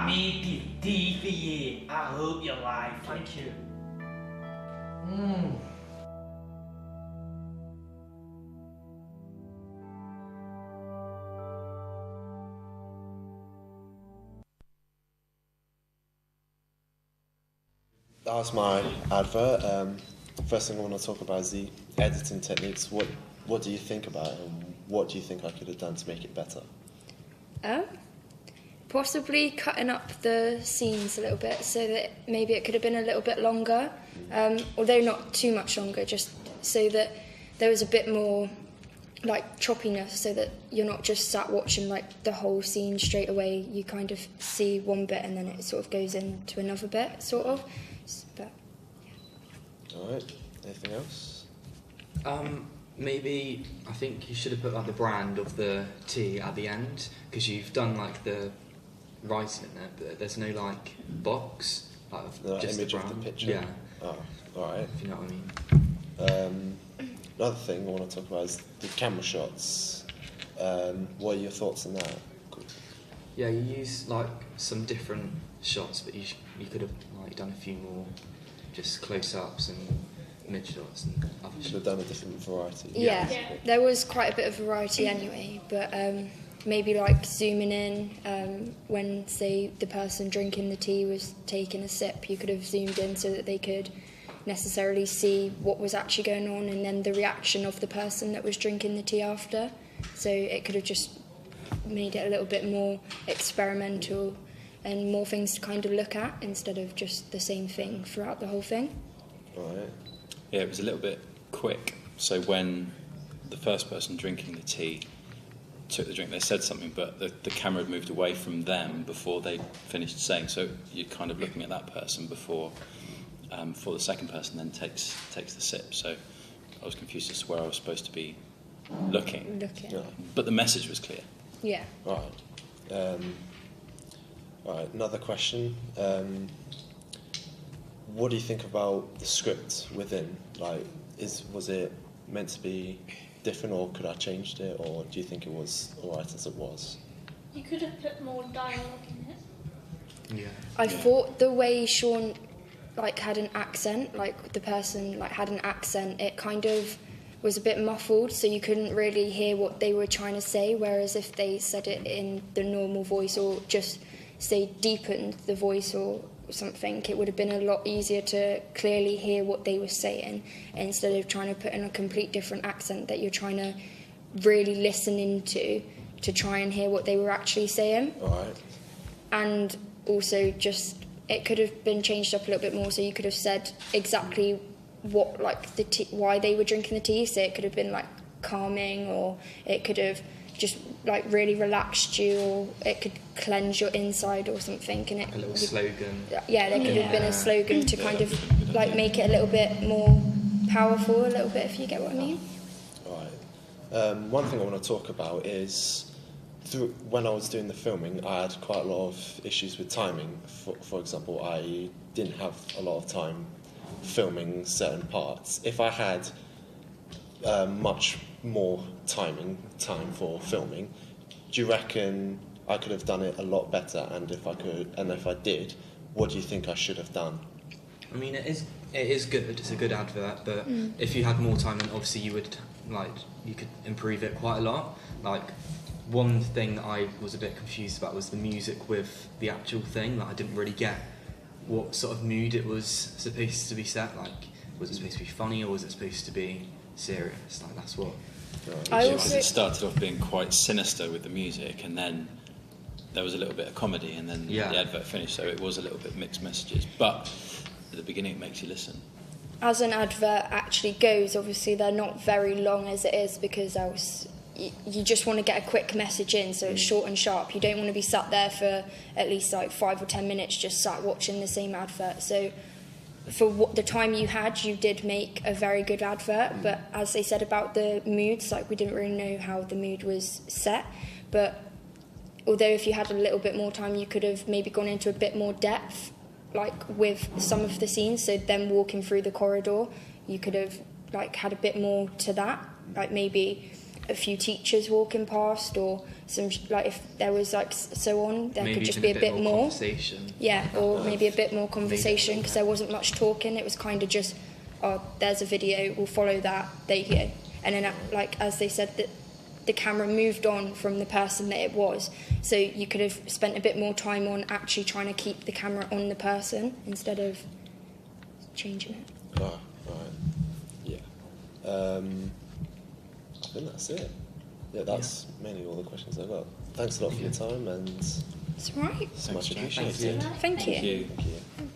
มีผิดทีฟรี I hope you like thank you That's my advert. First thing I want to talk about is the editing techniques. What do you think about it, and what do you think I could have done to make it better? Possibly cutting up the scenes a little bit so that maybe it could have been a little bit longer, although not too much longer, just so that there was a bit more like choppiness, so that you're not just sat watching like the whole scene straight away. You kind of see one bit and then it sort of goes into another bit, sort of. But yeah. All right. Anything else? Maybe I think you should have put like the brand of the tea at the end, because you've done like the writing in there, but there's no like box, like The just image the of brand. the picture. Yeah, Oh, all right. if you know what I mean. Another thing I want to talk about is the camera shots. What are your thoughts on that? Yeah, you use like some different shots, but you could have like done a few more, just close-ups and mid shots and other Should shots. have done a different variety. Yeah, there was quite a bit of variety anyway, but maybe like zooming in when, say, the person drinking the tea was taking a sip, you could have zoomed in so that they could necessarily see what was actually going on, and then the reaction of the person that was drinking the tea after. So it could have just made it a little bit more experimental and more things to kind of look at instead of just the same thing throughout the whole thing. All right. Yeah, it was a little bit quick. So when the first person drinking the tea took the drink, they said something, but the camera had moved away from them before they finished saying. So you're kind of looking at that person before the second person then takes the sip. So I was confused as to where I was supposed to be looking. Yeah. But the message was clear. Yeah. All right. All right. Another question. What do you think about the script within? Like, was it meant to be different, or could I changed it, or do you think it was all right as it was? You could have put more dialogue in it. Yeah. I thought the way Sean like had an accent, like the person like had an accent, it kind of was a bit muffled, so you couldn't really hear what they were trying to say, whereas if they said it in the normal voice, or just say deepened the voice or something, it would have been a lot easier to clearly hear what they were saying, instead of trying to put in a complete different accent that you're trying to really listen into to try and hear what they were actually saying. All right. And also just it could have been changed up a little bit more, so you could have said exactly what, like, the tea, why they were drinking the tea. So it could have been like calming, or it could have just like really relaxed you, or it could cleanse your inside or something. And it A little slogan. yeah, there could have been a slogan to kind of like make it a little bit more powerful, a little bit, if you get what I mean. All right. One thing I want to talk about is when I was doing the filming, I had quite a lot of issues with timing. For example, I didn't have a lot of time filming certain parts. If I had much more time for filming, do you reckon I could have done it a lot better? And if I did, what do you think I should have done? I mean, it is good. It's a good advert, but if you had more time, then obviously you could improve it quite a lot. Like, one thing that I was a bit confused about was the music with the actual thing. Like, I didn't really get what sort of mood it was supposed to be set. Like, was it supposed to be funny, or was it supposed to be serious? Like, that's what. I Because it started off being quite sinister with the music, and then there was a little bit of comedy, and then the advert finished, so it was a little bit mixed messages. But at the beginning, it makes you listen. As an advert actually goes, obviously they're not very long as it is, because else you just want to get a quick message in, so it's short and sharp. You don't want to be sat there for at least like 5 or 10 minutes just sat watching the same advert. So for what the time you had, you did make a very good advert. But as they said about the moods, like, we didn't really know how the mood was set. But although if you had a little bit more time, you could have maybe gone into a bit more depth, like with some of the scenes. So them walking through the corridor, you could have like had a bit more to that. Like maybe a few teachers walking past, or some like if there was like so on, there Maybe could just even be a bit more. conversation. Yeah, or maybe a bit more conversation because there wasn't much talking. It was kind of just, oh, there's a video, we'll follow that, there you go. And then, like as they said, that the camera moved on from the person that it was, so you could have spent a bit more time on actually trying to keep the camera on the person instead of changing it. Right. Yeah. I think that's it. Yeah, that's mainly all the questions I've got. Thanks a lot for your time, and It's all right. it's much Jack. appreciated. Thank you. Thank you. Thank you.